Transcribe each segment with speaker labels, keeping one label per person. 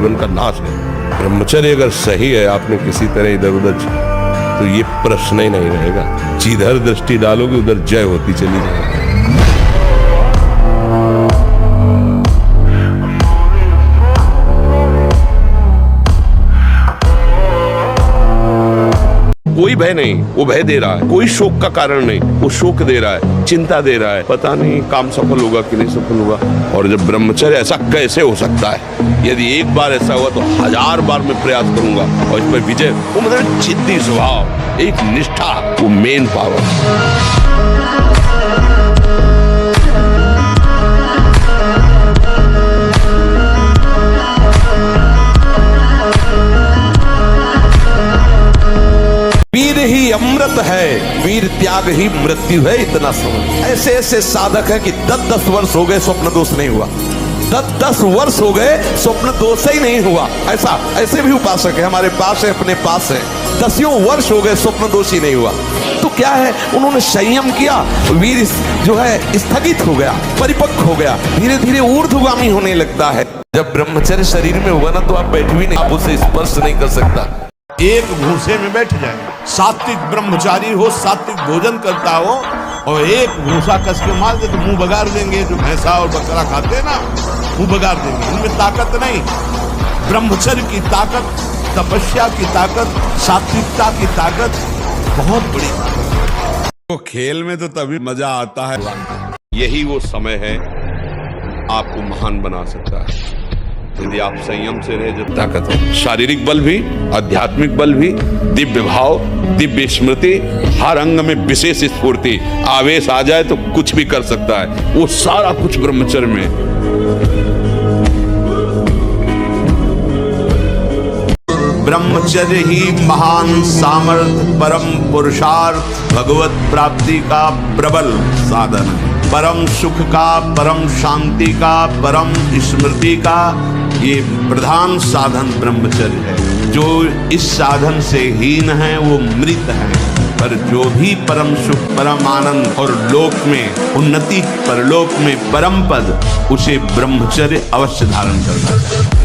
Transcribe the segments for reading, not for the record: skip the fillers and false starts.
Speaker 1: जीवन का नाश है। ब्रह्मचर्य अगर सही है, आपने किसी तरह इधर उधर तो ये प्रश्न ही नहीं रहेगा। जिधर दृष्टि डालोगे उधर जय होती चली जाएगी। कोई भय नहीं, वो भय दे रहा है। कोई शोक का कारण नहीं, वो शोक दे रहा है, चिंता दे रहा है। पता नहीं काम सफल होगा कि नहीं सफल होगा। और जब ब्रह्मचर्य, ऐसा कैसे हो सकता है? यदि एक बार ऐसा हुआ तो 1000 बार मैं प्रयास करूंगा और इस पर विजय। वो मतलब जिद्दी स्वभाव, एक निष्ठा, वो मेन पावर। वीर ही अमृत है, वीर त्याग ही मृत्यु है, इतना समझ। ऐसे ऐसे साधक है कि 10-10 वर्ष हो गए स्वप्न दोष नहीं हुआ। 10-10 वर्ष हो गए स्वप्न दोष ही नहीं हुआ। ऐसे भी उपासक है हमारे पास है, अपने पास है। 10 वर्ष हो गए स्वप्न दोष ही नहीं हुआ। तो क्या है, उन्होंने संयम किया, वीर जो है स्थगित हो गया, परिपक्व हो गया, धीरे धीरे ऊर्ध्वगामी होने लगता है। जब ब्रह्मचर्य शरीर में होगा ना तो आप बैठ भी नहीं, आप उसे स्पर्श नहीं कर सकता।
Speaker 2: एक भूसे में बैठ जाए। सात्विक ब्रह्मचारी हो, सात्विक भोजन करता हो और एक भूसा कस के मार दे तो मुंह बगाड़ देंगे। जो भैंसा और बकरा खाते हैं ना, मुंह बगाड़ देंगे। उनमें ताकत नहीं। ब्रह्मचर्य की ताकत, तपस्या की ताकत, सात्विकता की ताकत बहुत बड़ी ताकत।
Speaker 3: तो खेल में तो तभी मजा आता है।
Speaker 1: यही वो समय है आपको महान बना सकता है, यदि आप संयम से रहे। जो ताकत है, शारीरिक बल भी, आध्यात्मिक बल भी, दिव्य भाव, दिव्य स्मृति, हर अंग में विशेष स्फूर्ति, आवेश आ जाए तो कुछ भी कर सकता है। वो सारा कुछ ब्रह्मचर्य में।
Speaker 2: ब्रह्मचर्य ही महान सामर्थ्य, परम पुरुषार्थ, भगवत प्राप्ति का प्रबल साधन है। परम सुख का, परम शांति का, परम स्मृति का ये प्रधान साधन ब्रह्मचर्य है। जो इस साधन से हीन है वो मृत है। पर जो भी परम सुख, परम आनंद और लोक में उन्नति, परलोक में परम पद, उसे ब्रह्मचर्य अवश्य धारण करना चाहिए।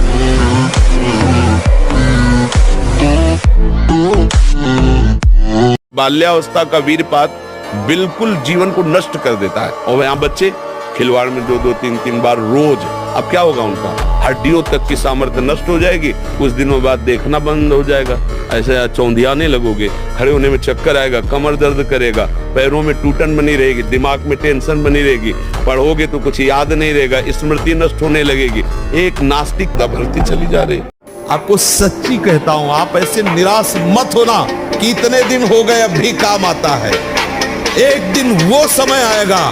Speaker 1: बाल्यावस्था का वीरपात बिल्कुल जीवन को नष्ट कर देता है। और यहाँ बच्चे खिलवाड़ में 2-2, 3-3 बार रोज, अब क्या होगा उनका? हड्डियों तक की सामर्थ्य नष्ट हो जाएगी। कुछ दिनों बाद देखना बंद हो जाएगा, ऐसे चौंधियाने लगोगे, खड़े होने में चक्कर आएगा, कमर दर्द करेगा, पैरों में टूटन बनी रहेगी, दिमाग में टेंशन बनी रहेगी, पढ़ोगे तो कुछ याद नहीं रहेगा, स्मृति नष्ट होने लगेगी। एक नास्तिकता बढ़ती चली जा रही।
Speaker 2: आपको सच्ची कहता हूं, आप ऐसे निराश मत होना कि इतने दिन हो गए अब भी काम आता है। एक दिन वो समय आएगा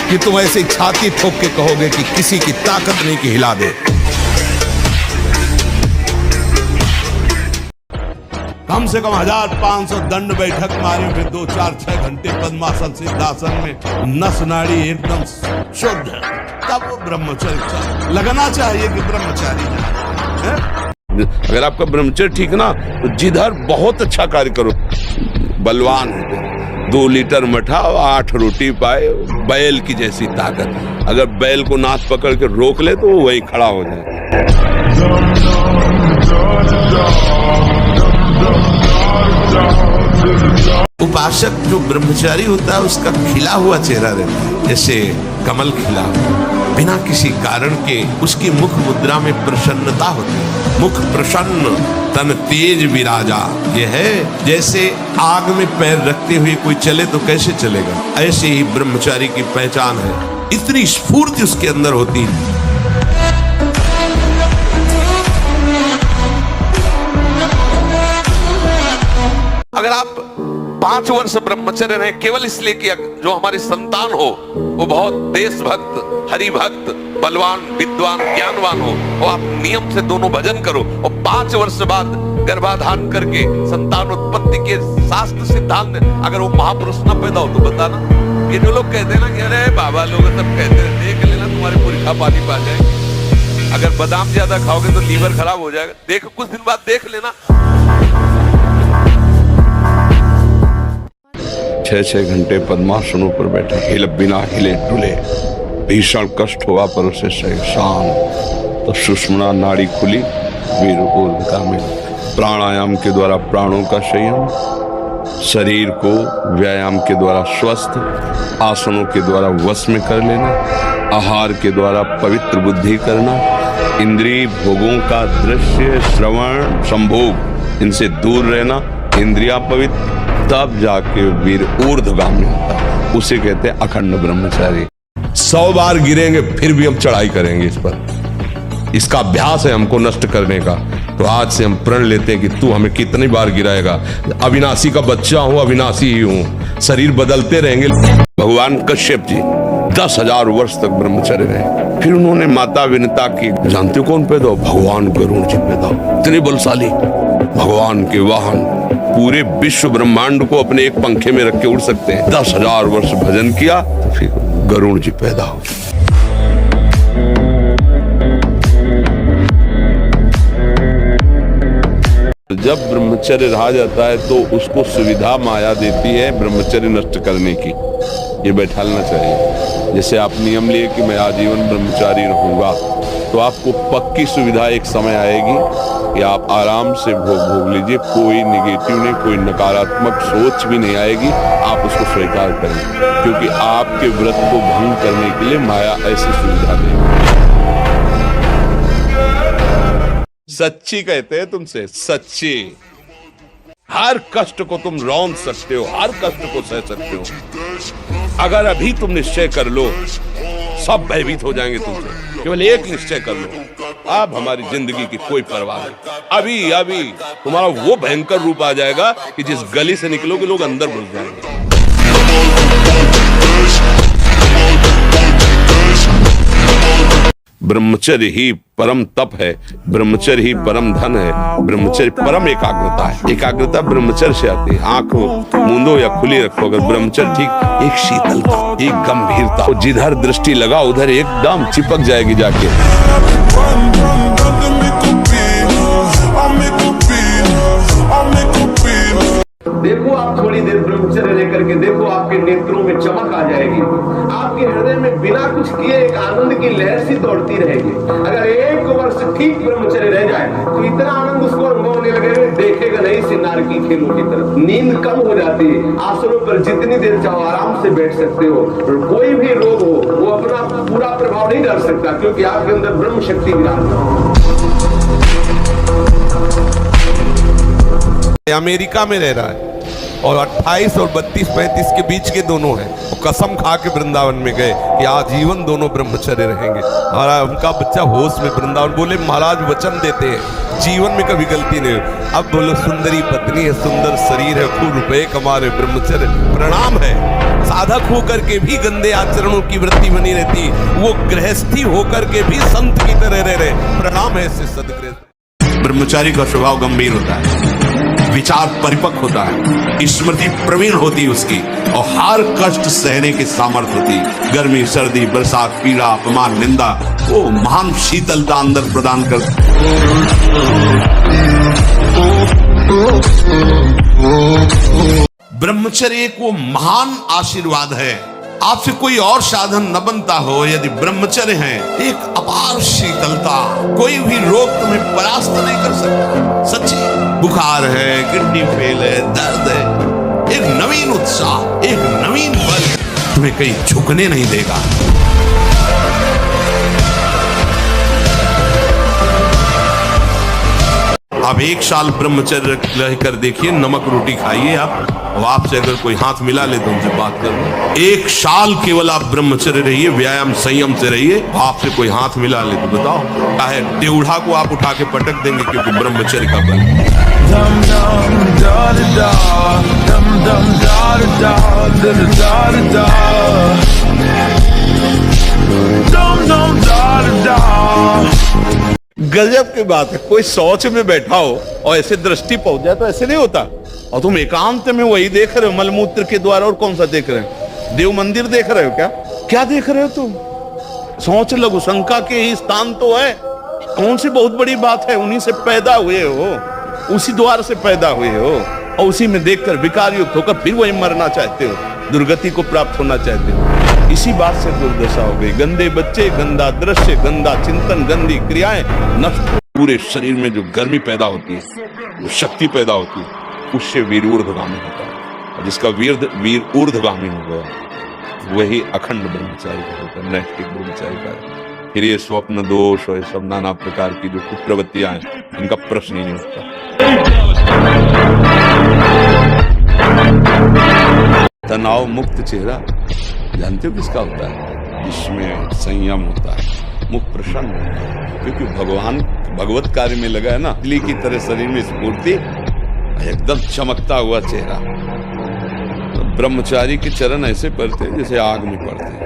Speaker 2: कि तुम ऐसे छाती ठोक के कहोगे कि किसी की ताकत नहीं कि हिला दे। कम से कम 1500 दंड बैठक मारे, फिर 2-4-6 घंटे पद्मासन सिद्धासन में नस नाड़ी एकदम शुद्ध, तब वो ब्रह्मचर्य लगना चाहिए कि ब्रह्मचारी है।
Speaker 1: अगर आपका ब्रह्मचर्य ठीक ना तो जिधर बहुत अच्छा कार्य करो। बलवान हो, 2 लीटर मठा, 8 रोटी पाए, बैल की जैसी ताकत। अगर बैल को नाथ पकड़ के रोक ले तो वो वही खड़ा हो जाए।
Speaker 2: उपासक जो ब्रह्मचारी होता है उसका खिला हुआ चेहरा रहता है, जैसे कमल खिला, बिना किसी कारण के उसकी मुख मुद्रा में प्रसन्नता होती है। मुख प्रसन्न, तन तेज विराजा। ये है जैसे आग में पैर रखते हुए कोई चले तो कैसे चलेगा, ऐसे ही ब्रह्मचारी की पहचान है। इतनी स्फूर्ति उसके अंदर होती है।
Speaker 1: अगर आप 5 वर्ष ब्रह्मचर्य रहे केवल इसलिए कि जो हमारी संतान हो वो बहुत देशभक्त, हरिभक्त, बलवान, विद्वान, ज्ञानवान हो, और आप नियम से दोनों भजन करो, और 5 वर्ष बाद गर्भाधान करके संतान उत्पत्ति के शास्त्र सिद्धांत अगर वो महापुरुष न पैदा हो तो बताना। ये जो लोग कहते हैं ना कि अरे बाबा लोग सब कहते हैं, देख लेना तुम्हारे पुरखा पानी पा जाएंगे। अगर बादाम ज्यादा खाओगे तो लीवर खराब हो जाएगा। देखो कुछ दिन बाद देख लेना। 6-6 घंटे पद्मासनों पर बैठा, हिले बिना हिले डुले, भीषण कष्ट हुआ पर उसे शांत। तो सुषुम्ना नाड़ी खुली,
Speaker 3: वीर ऊर्ध्वगामिनी। प्राणायाम के द्वारा प्राणों का संयम, शरीर को व्यायाम के द्वारा स्वस्थ, आसनों के द्वारा वश में कर लेना, आहार के द्वारा पवित्र बुद्धि करना, इंद्रिय भोगों का दृश्य श्रवण संभोग इनसे दूर रहना, इंद्रिया पवित्र, तब जाके वीर ऊर्ध्वगामी होता है। उसे कहते हैं अखंड ब्रह्मचारी। 100 बार गिरेंगे फिर भी हम चढ़ाई करेंगे इस पर। इसका अभ्यास है हमको नष्ट करने का। तो आज से हम प्रण लेते हैं कि तू हमें कितनी बार गिराएगा। अविनाशी का बच्चा हूं, अविनाशी ही हूं, शरीर बदलते रहेंगे। भगवान कश्यप जी 10,000 वर्ष तक ब्रह्मचर्य रहे। फिर उन्होंने माता विनता की, जानते हो कौन पैदा हो? भगवान गरुड़ जी पैदा हो। इतने बलशाली, भगवान के वाहन, पूरे विश्व ब्रह्मांड को अपने एक पंखे में रख के उड़ सकते हैं। 10,000 वर्ष भजन किया तो फिर गरुड़ जी पैदा हो। जब ब्रह्मचर्य रहा जाता है तो उसको सुविधा माया देती है ब्रह्मचर्य नष्ट करने की। ये बैठालना चाहिए। जैसे आप नियम लिए कि मैं आजीवन ब्रह्मचारी रहूंगा, तो आपको पक्की सुविधा एक समय आएगी कि आप आराम से भोग लीजिए। कोई निगेटिव नहीं, कोई नकारात्मक सोच भी नहीं आएगी। आप उसको स्वीकार करें, क्योंकि आपके व्रत को भंग करने के लिए माया ऐसी सुविधा देगी। सच्ची कहते हैं तुमसे, सच्ची। हर कष्ट को तुम रौंद सकते हो, हर कष्ट को सह सकते हो। अगर अभी तुम निश्चय कर लो, सब भयभीत हो जाएंगे तुमसे। केवल एक निश्चय कर लो, अब हमारी जिंदगी की कोई परवाह नहीं। अभी तुम्हारा वो भयंकर रूप आ जाएगा कि जिस गली से निकलोगे लोग अंदर घुस जाएंगे। ब्रह्मचर्य ही परम तप है, ब्रह्मचर्य ही परम धन है, ब्रह्मचर्य परम एकाग्रता है। एकाग्रता ब्रह्मचर्य से आती है। आंख मूंदो या खुली रखो, अगर ब्रह्मचर्य ठीक, एक शीतलता, एक गंभीरता, तो जिधर दृष्टि लगा उधर एकदम चिपक जाएगी जाके।
Speaker 4: देखो आप थोड़ी देर ब्रह्मचर्य लेकर के देखो, आपके नेत्रों में चमक आ जाएगी। आपके हृदय में बिना कुछ किए एक आनंद की लहर सी दौड़ती रहेगी। अगर 1 वर्ष ठीक ब्रह्मचर्य रह जाए तो इतना आनंद उसको अनुभव होने लगेगा, देखेगा नहीं सिनार की खेलों की तरफ। नींद कम हो जाती है, आसनों पर जितनी देर चाहो आराम से बैठ सकते हो। कोई भी रोग हो वो अपना पूरा प्रभाव नहीं डाल सकता, क्योंकि आपके अंदर ब्रह्म शक्ति विराजमान।
Speaker 1: अमेरिका में रह रहा है और 28 और 32-35 के बीच के दोनों हैं। वो कसम खा के वृंदावन में गए कि आजीवन दोनों ब्रह्मचर्य रहेंगे। और उनका बच्चा होश में वृंदावन बोले, महाराज वचन देते हैं जीवन में कभी गलती नहीं। अब बोलो, सुंदरी पत्नी है, सुंदर शरीर है, खूब रुपए कमा रहे, ब्रह्मचर्य प्रणाम है। साधक होकर के भी गंदे आचरणों की वृत्ति बनी रहती, वो गृहस्थी होकर के भी संत की तरह रह रहे, प्रणाम है ऐसे सदगृहस्थ।
Speaker 2: ब्रह्मचारी का स्वभाव गंभीर होता है, विचार परिपक्व होता है, स्मृति प्रवीण होती है उसकी, और हर कष्ट सहने की सामर्थ्य होती। गर्मी, सर्दी, बरसात, पीड़ा, अपमान, निंदा, वो महान शीतलता अंदर प्रदान कर। ब्रह्मचर्य एक वो महान आशीर्वाद है। आपसे कोई और साधन न बनता हो, यदि ब्रह्मचर्य है, एक अपार शीतलता, कोई भी रोग तुम्हें परास्त नहीं कर सकता। सच्ची, बुखार है, किडनी फेल है, दर्द है, एक नवीन उत्साह, एक नवीन बल तुम्हें कहीं झुकने नहीं देगा। आप 1 साल ब्रह्मचर्य रह कर देखिए, नमक रोटी खाइए आप, और आपसे अगर कोई हाथ मिला ले तो उनसे बात कर लो। 1 साल केवल आप ब्रह्मचर्य रहिए, व्यायाम संयम से रहिए, आपसे कोई हाथ मिला ले तो बताओ, चाहे टेढ़ा को आप उठा के पटक देंगे, क्योंकि ब्रह्मचर्य का बल।
Speaker 3: गजब की बात है, कोई शौच में बैठा हो और ऐसे दृष्टि पहुंच जाए तो ऐसे नहीं होता। और तुम एकांत में वही देख रहे हो, मलमूत्र के द्वारा। और कौन सा देख रहे हो? देव मंदिर देख रहे हो क्या? क्या देख रहे हो तुम? सोच लघु शंका के ही स्थान तो है। कौन सी बहुत बड़ी बात है? उन्हीं से पैदा हुए हो, उसी द्वार से पैदा हुए हो, और उसी में देखकर विकार युक्त होकर फिर वही मरना चाहते हो, दुर्गति को प्राप्त होना चाहते हो। इसी बात से दुर्दशा हो गई। गंदे बच्चे, गंदा दृश्य, गंदा चिंतन, गंदी क्रियाएं नष्ट पूरे शरीर में जो गर्मी पैदा होती है, जो शक्ति पैदा होती है, उससे वीर ऊर्ध्वगामी होता है। और जिसका वीर ऊर्ध्वगामी हो गया वही अखंड ब्रह्मचारी का होता है, नैष्ठिक ब्रह्मचारी का। फिर ये स्वप्न दोष और ये सब नाना प्रकार की जो कुप्रवृत्तियां हैं, इनका प्रश्न ही नहीं उठता। तनाव मुक्त चेहरा जानते हो किसका होता है? जिसमें संयम होता है, मुख प्रसन्न होता है, क्योंकि भगवत कार्य में लगा है ना। बिजली की तरह शरीर में स्फूर्ति, एकदम चमकता हुआ चेहरा। तो ब्रह्मचारी के चरण ऐसे पड़ते हैं जैसे आग में पड़ते हैं।